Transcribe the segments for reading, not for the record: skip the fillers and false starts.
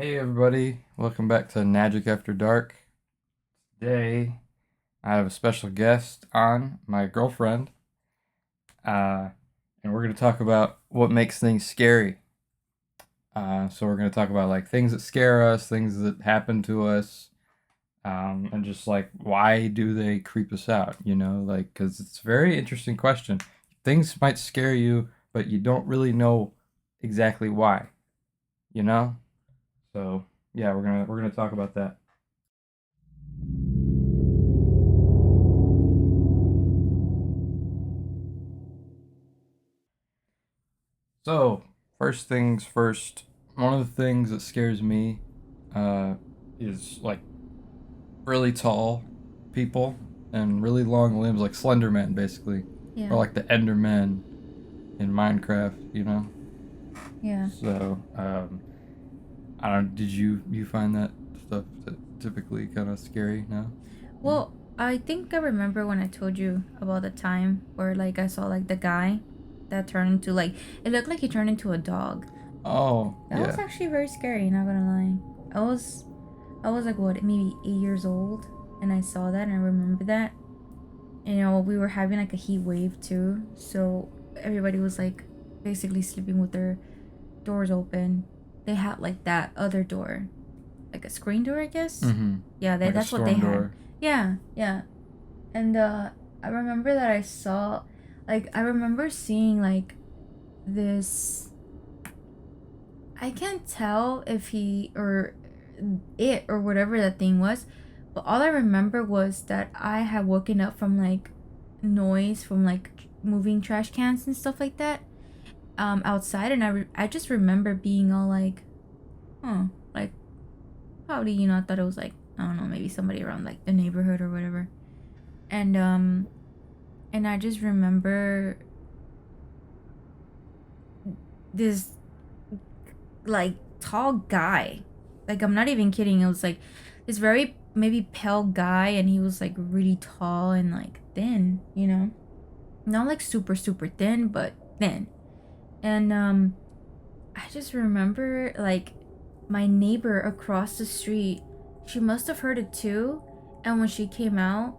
Hey everybody, welcome back to Magic After Dark. Today I have a special guest on, my girlfriend, uh, and we're going to talk about what makes things scary. So we're going to talk about like things that scare us, things that happen to us, and just like why do they creep us out? Like because it's a very interesting question. Things might scare you, but you don't really know exactly why. You know? So yeah, we're gonna talk about that. So, first things first, one of the things that scares me uh, is like really tall people and really long limbs, like Slender Man, basically, or Yeah, like the Enderman in Minecraft. yeah. So, I don't. Did you find that stuff typically kind of scary? No. Yeah. Well, I think I remember when I told you about the time where like I saw like the guy that turned into like it looked like he turned into a dog. Oh, That was yeah. actually very scary, not gonna lie. I was I was like what, maybe 8 years old and I saw that and I remember that. We were having like a heat wave too, so everybody was like basically sleeping with their doors open. They had like that other door, like a screen door, I guess. Mm-hmm. Yeah, Like a that's what they storm had. door. Yeah, yeah. And I remember that I saw, like, I remember seeing like this. I can't tell if he or it or whatever that thing was, but all I remember was that I had woken up from like noise from like moving trash cans and stuff like that outside, and I just remember being all like, huh, like probably I thought it was like I don't know, maybe somebody around like the neighborhood or whatever. And and I just remember this like tall guy. Like I'm not even kidding. It was like this very maybe pale guy, and he was like really tall and like thin. Not like super super thin, but thin. And I just remember like my neighbor across the street. She must have heard it too, and when she came out,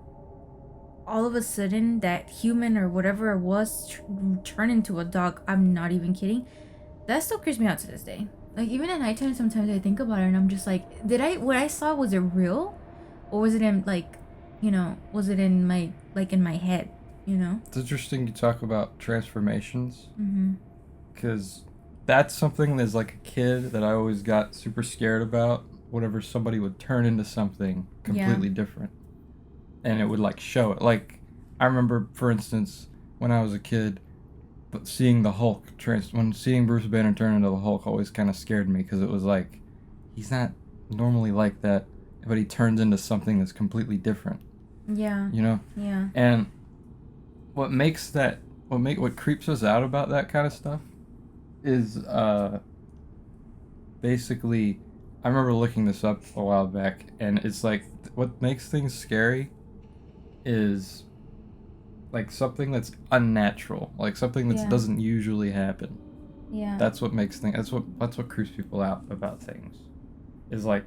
all of a sudden that human or whatever it was turned into a dog. I'm not even kidding. That still creeps me out to this day. Like even at nighttime, sometimes I think about it and I'm just like, did I what I saw, was it real, or was it in like, was it in my like in my head? You know? It's interesting you talk about transformations Mm-hmm. because that's something as like a kid that I always got super scared about. Whenever somebody would turn into something Yeah. completely different, and it would like show it. Like I remember, for instance, when I was a kid, but seeing the Hulk when seeing Bruce Banner turn into the Hulk always kind of scared me because it was like he's not normally like that, but he turns into something that's completely different. Yeah. You know, Yeah. and what makes that what creeps us out about that kind of stuff is basically, I remember looking this up a while back, and it's like what makes things scary is like something that's unnatural, like something that Yeah. doesn't usually happen. Yeah. That's what creeps people out about things. Is like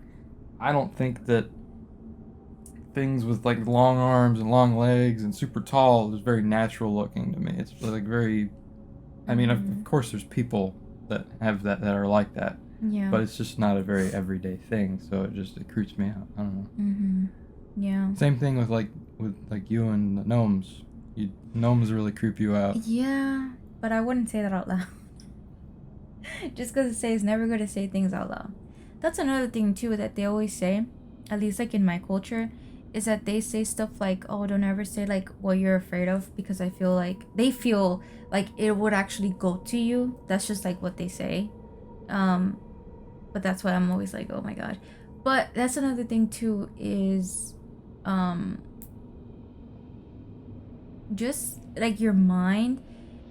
I don't think that things with like long arms and long legs and super tall is very natural looking to me. It's like very. I mean, of Mm-hmm. course, there's people that have that are like that, Yeah. but it's just not a very everyday thing. So it creeps me out. I don't know. Mm-hmm. Yeah. Same thing with you and the gnomes. Gnomes really creep you out. Yeah. But I wouldn't say that out loud. Just because it says never good to say things out loud. That's another thing too that they always say, at least like in my culture, is that they say stuff like, "Oh, don't ever say like what you're afraid of," because I feel like they feel like it would actually go to you. That's just like what they say. Um, but that's why I'm always like, "Oh my god." But that's another thing too is, um, just like your mind,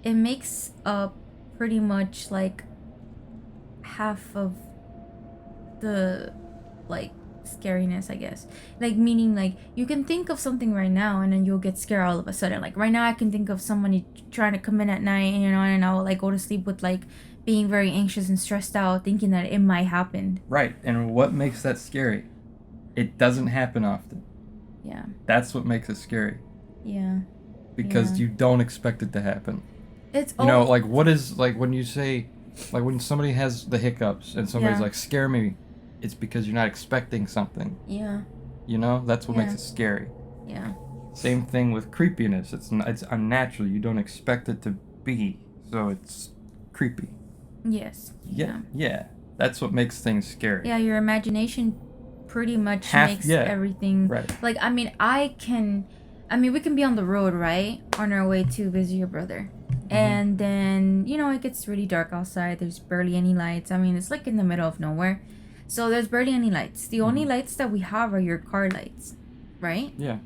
it makes up pretty much like half of the like scariness, I guess. Like meaning like you can think of something right now and then you'll get scared all of a sudden. Like right now I can think of somebody trying to come in at night and and I will like go to sleep with like being very anxious and stressed out, thinking that it might happen. Right. And what makes that scary? It doesn't happen often. Yeah. That's what makes it scary. Yeah. Because Yeah. you don't expect it to happen. It's You know, like, what is, like, when you say, like, when somebody has the hiccups and somebody's Yeah. like, scare me, it's because you're not expecting something. Yeah. You know? That's what makes Yeah. it scary. Yeah. Same thing with creepiness. It's unnatural. You don't expect it to be. So it's creepy. Yes. Yeah. Yeah. That's what makes things scary. Yeah, your imagination pretty much Half- makes yeah. everything. Right. Like, I mean, we can be on the road, right? On our way to visit your brother. And then, you know, it gets really dark outside. There's barely any lights. I mean, it's like in the middle of nowhere. So there's barely any lights. The only lights that we have are your car lights, right? Yeah.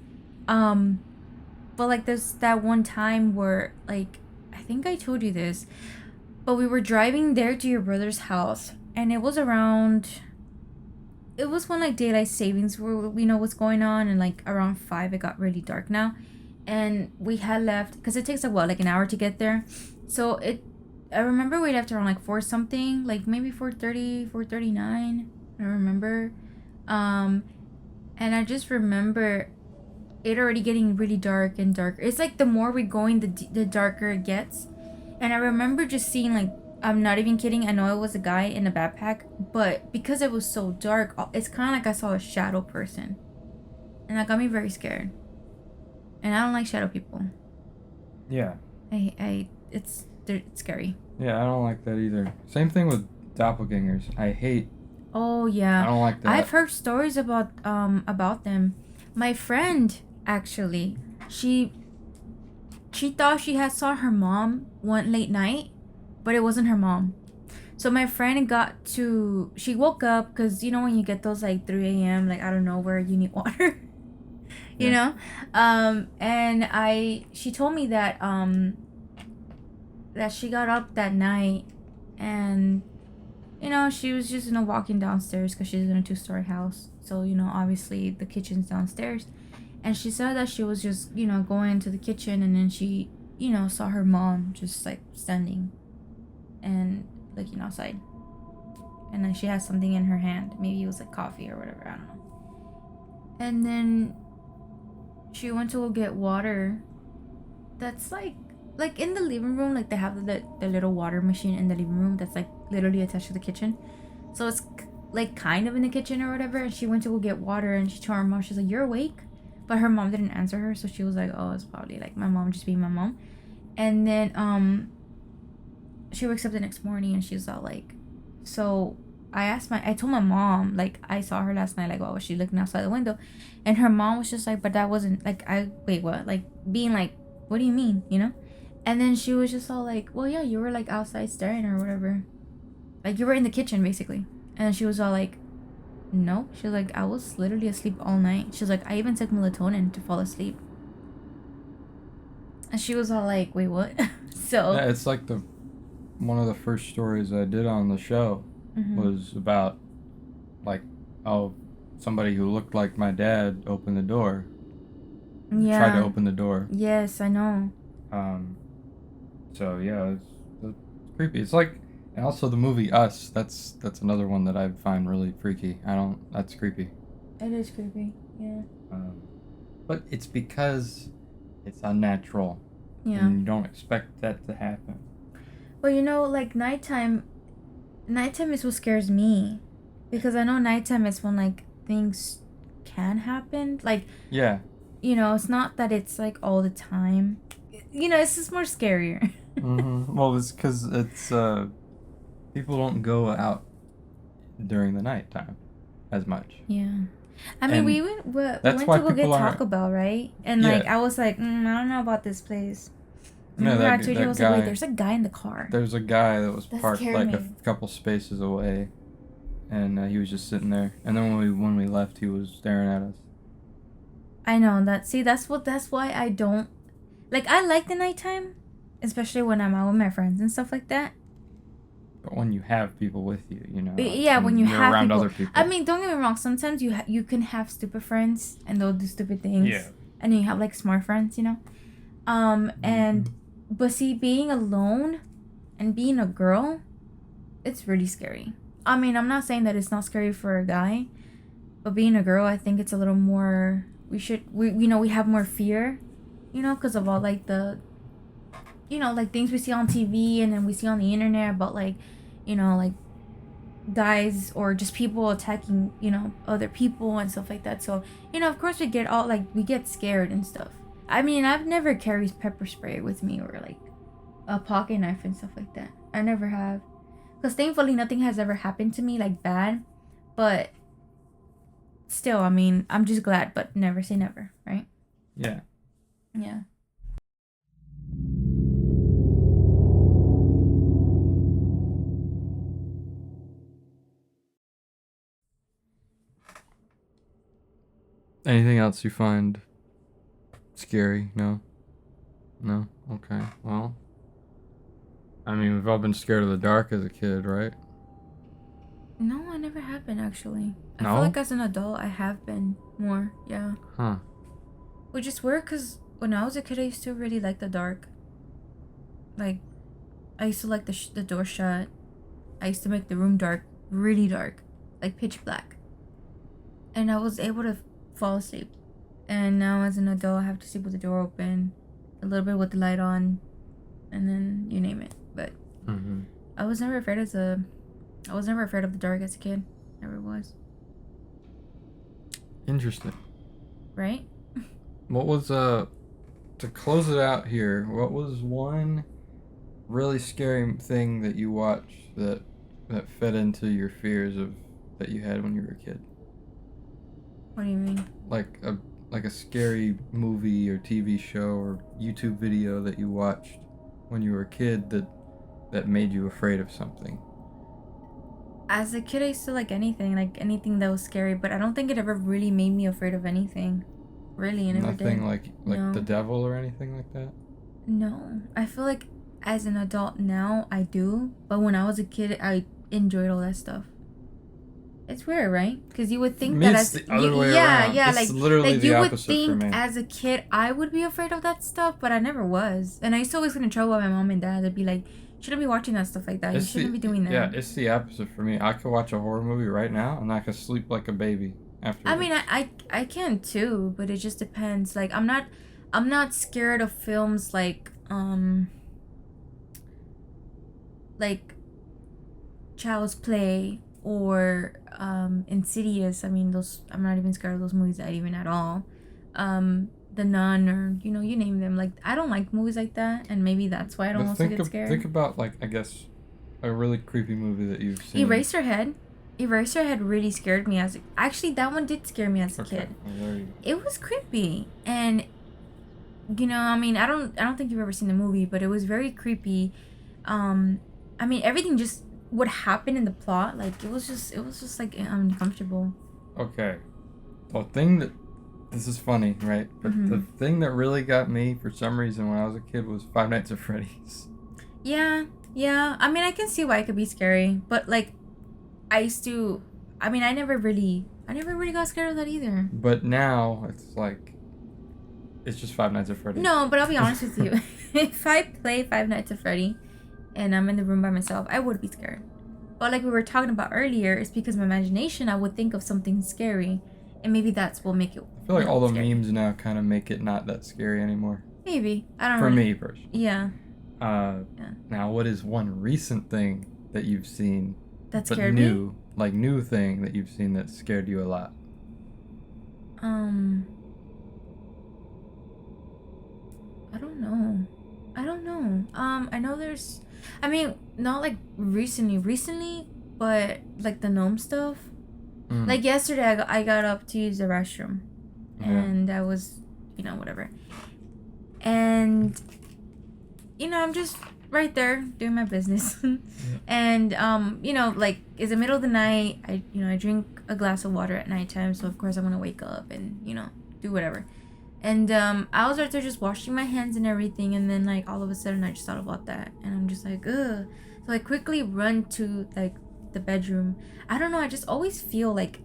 But like there's that one time where, like, I think I told you this, but we were driving there to your brother's house, and it was when like daylight savings were, we know what's going on, and like around 5 it got really dark now, and we had left because it takes like an hour to get there. So I remember we left around like 4 something, like maybe 4:30, 4:39. I don't remember. And I just remember it already getting really dark and darker. It's like the more we're going, the darker it gets. And I remember just seeing, like, I'm not even kidding, I know it was a guy in a backpack, but because it was so dark, it's kind of like I saw a shadow person. And that got me very scared. And I don't like shadow people. Yeah. It's scary. Yeah, I don't like that either. Same thing with doppelgangers. I hate. Oh yeah. I don't like that. I've heard stories about them. My friend, actually, she thought she had saw her mom one late night, but it wasn't her mom. So my friend she woke up because, you know, when you get those like 3 a.m. like out of nowhere, you need water. You know? And she told me that that she got up that night, and, you know, she was just, you know, walking downstairs because she's in a 2-story house. So, you know, obviously the kitchen's downstairs. And she said that she was just, you know, going into the kitchen, and then she, you know, saw her mom just like standing and looking outside. And then she had something in her hand. Maybe it was like coffee or whatever. I don't know. And then she went to go get water. That's like in the living room, like they have the little water machine in the living room that's like literally attached to the kitchen. So it's like kind of in the kitchen or whatever. And she went to go get water, and she told her mom, she's like, "You're awake?" But her mom didn't answer her, so she was like, "Oh, it's probably like my mom just being my mom." And then she wakes up the next morning, and she's all like, so I told my mom, like, I saw her last night, like, what was she looking outside the window? And her mom was just like, but that wasn't, like, wait, what? Like, being like, what do you mean, you know? And then she was just all like, well, yeah, you were like outside staring or whatever. Like, you were in the kitchen, basically. And she was all like, no. She was like, I was literally asleep all night. She was like, I even took melatonin to fall asleep. And she was all like, wait, what? So yeah, it's like one of the first stories I did on the show was about, like, somebody who looked like my dad opened the door. Yeah. Tried to open the door. Yes, I know. So yeah, it's creepy. It's like, and also the movie Us. That's another one that I find really freaky. That's creepy. It is creepy. Yeah. But it's because it's unnatural. Yeah. And you don't expect that to happen. Well, you know, like nighttime is what scares me, because I know nighttime is when like things can happen. Like, yeah, you know, it's not that it's like all the time. You know, it's just more scarier. Well, it's because it's people don't go out during the nighttime as much. Yeah. I mean, And we went to why go get people Taco Bell, right? And Yeah. like I was like, I don't know about this place. Yeah, Remember I that told you, I was guy- like, wait, there's a guy in the car. There's a guy that was That parked scared like me. a couple spaces away, and he was just sitting there. And then when we left, he was staring at us. I know that. See, that's why I don't like. I like the nighttime, especially when I'm out with my friends and stuff like that. But when you have people with you, you know. Yeah, when you you're have around people. other people. I mean, don't get me wrong. Sometimes you can have stupid friends and they'll do stupid things. Yeah. And then you have like smart friends, you know. And but see, being alone and being a girl, it's really scary. I mean, I'm not saying that it's not scary for a guy, but being a girl, I think it's a little more. We have more fear, because of all like the, like things we see on TV and then we see on the internet about like, like guys or just people attacking, other people and stuff like that. So, of course we get scared and stuff. I mean, I've never carried pepper spray with me or like a pocket knife and stuff like that. I never have. Because thankfully nothing has ever happened to me like bad. But still, I mean, I'm just glad, but never say never, right? Yeah. Yeah. Anything else you find scary? No? No? Okay. Well, I mean, we've all been scared of the dark as a kid, right? No, I never have been actually. I No? feel like as an adult, I have been more, yeah. Huh. Which is weird because when I was a kid, I used to really like the dark. Like, I used to like the door shut. I used to make the room dark, really dark, like pitch black. And I was able to fall asleep. And now as an adult, I have to sleep with the door open, a little bit with the light on, and then you name it. But Mm-hmm. I was never afraid of the dark as a kid. Never was. Interesting. Right? What was, to close it out here, what was one really scary thing that you watched that fed into your fears that you had when you were a kid? What do you mean? Like a scary movie or TV show or YouTube video that you watched when you were a kid that made you afraid of something. As a kid, I used to like anything that was scary, but I don't think it ever really made me afraid of anything. Really, it never did. Nothing like No. the devil or anything like that? No. I feel like as an adult now, I do, but when I was a kid, I enjoyed all that stuff. It's weird, right? Because you would think Me, that it's as the other way around. yeah, It's literally like the you would opposite for think me. as a kid I would be afraid of that stuff, but I never was. And I used to always get in trouble by my mom and dad. They'd be like, "You shouldn't be watching that stuff like that. You shouldn't be doing that." Yeah, it's the opposite for me. I could watch a horror movie right now and I could sleep like a baby after. I mean, I can too, but it just depends. Like I'm not scared of films like Child's Play or Insidious. I mean, those I'm not even scared of those movies even at all. The Nun or you name them. Like I don't like movies like that, and maybe that's why I don't also get scared. Think about like I guess a really creepy movie that you've seen. Eraserhead. Eraserhead really scared me actually that one did scare me as a kid. Well, there you go. It was creepy, and I mean, I don't think you've ever seen the movie, but it was very creepy. I mean, everything just what happened in the plot, like it was just like uncomfortable. Okay. This is funny, right? But Mhm. the thing that really got me for some reason when I was a kid was Five Nights at Freddy's. Yeah. I mean, I can see why it could be scary, but like, I never really got scared of that either. But now it's like, it's just Five Nights at Freddy's. No, but I'll be honest with you. If I play Five Nights at Freddy, and I'm in the room by myself, I would be scared. But like we were talking about earlier, it's because my imagination, I would think of something scary, and maybe that's what make it. I feel like all the scary. memes now kind of make it not that scary anymore. Maybe I don't. For really, me personally. Yeah. Yeah. Now, what is one recent thing that you've seen That but scared new, me. like new thing that you've seen that scared you a lot? I don't know. I know there's. I mean, not like recently, but like the gnome stuff. Mm. Like yesterday, I got up to use the restroom, and I was, whatever. And, I'm just right there doing my business, and like it's the middle of the night. I drink a glass of water at nighttime, so of course I'm gonna wake up and do whatever. And I was right there just washing my hands and everything, and then like all of a sudden I just thought about that, and I'm just like, ugh. So I quickly run to like the bedroom. I don't know. I just always feel like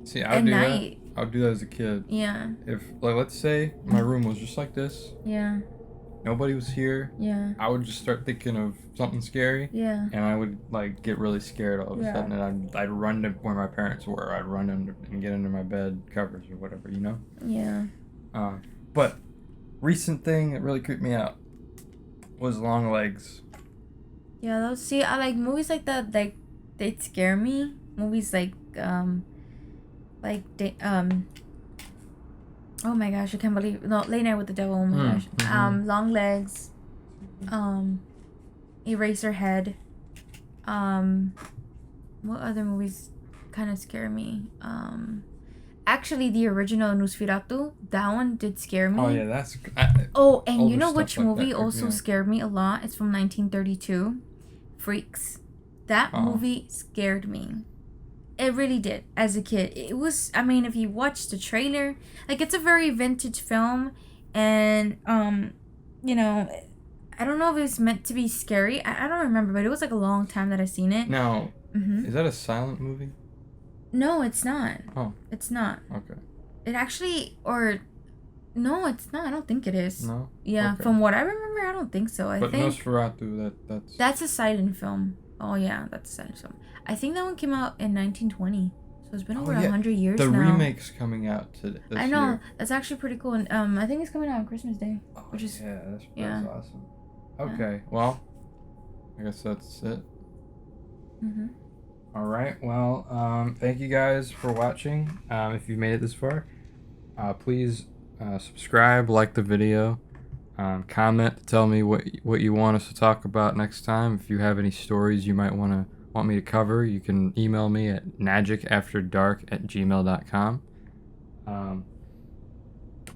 See, at night. I would do that as a kid. Yeah. If, like, let's say my room was just like this, Yeah. nobody was here, Yeah. I would just start thinking of something scary, Yeah. and I would like get really scared all of a Yeah. sudden, and I'd run to where my parents were. I'd run under and get under my bed covers or whatever, you know. Yeah. But recent thing that really creeped me out was Long Legs. Yeah, those see I like movies like that, like they scare me. Movies they oh my gosh, I can't believe no Late Night with the Devil, oh my gosh. Mhm. Long Legs, Eraserhead, what other movies kind of scare me? Actually the original Nosferatu, that one did scare me. Oh yeah, that's Oh, and you older know stuff which like that movie creeped me also out. scared me a lot? It's from 1932. Freaks. That Oh. movie scared me. It really did as a kid. It was, I mean, if you watch the trailer, like it's a very vintage film, and you know, I don't know if it was meant to be scary. I don't remember, but it was like a long time that I seen it. Now, Mm-hmm. is that a silent movie? No, it's not. Oh. It's not. Okay. It actually, or no, it's not. I don't think it is. No. Yeah, Okay. from what I remember, I don't think so. I But think Nosferatu, that's that's a silent film. Oh yeah, that's a silent film. I think that one came out in 1920, so it's been over 100 years the now. remake's coming out this I know year. that's actually pretty cool, and I think it's coming out on Christmas Day, Oh, which is that's yeah. awesome. Okay, well, I guess that's it. Mm-hmm. All right. Well, thank you guys for watching. If you made it this far, please subscribe, like the video, comment, tell me what you want us to talk about next time. If you have any stories you might want me to cover, you can email me at magicafterdark@gmail.com.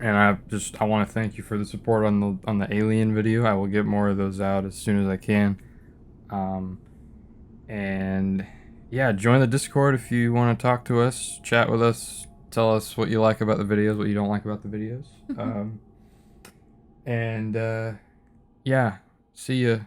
And I want to thank you for the support on the Alien video. I will get more of those out as soon as I can. And yeah, join the Discord if you want to talk to us, chat with us, tell us what you like about the videos, what you don't like about the videos. Yeah, see ya.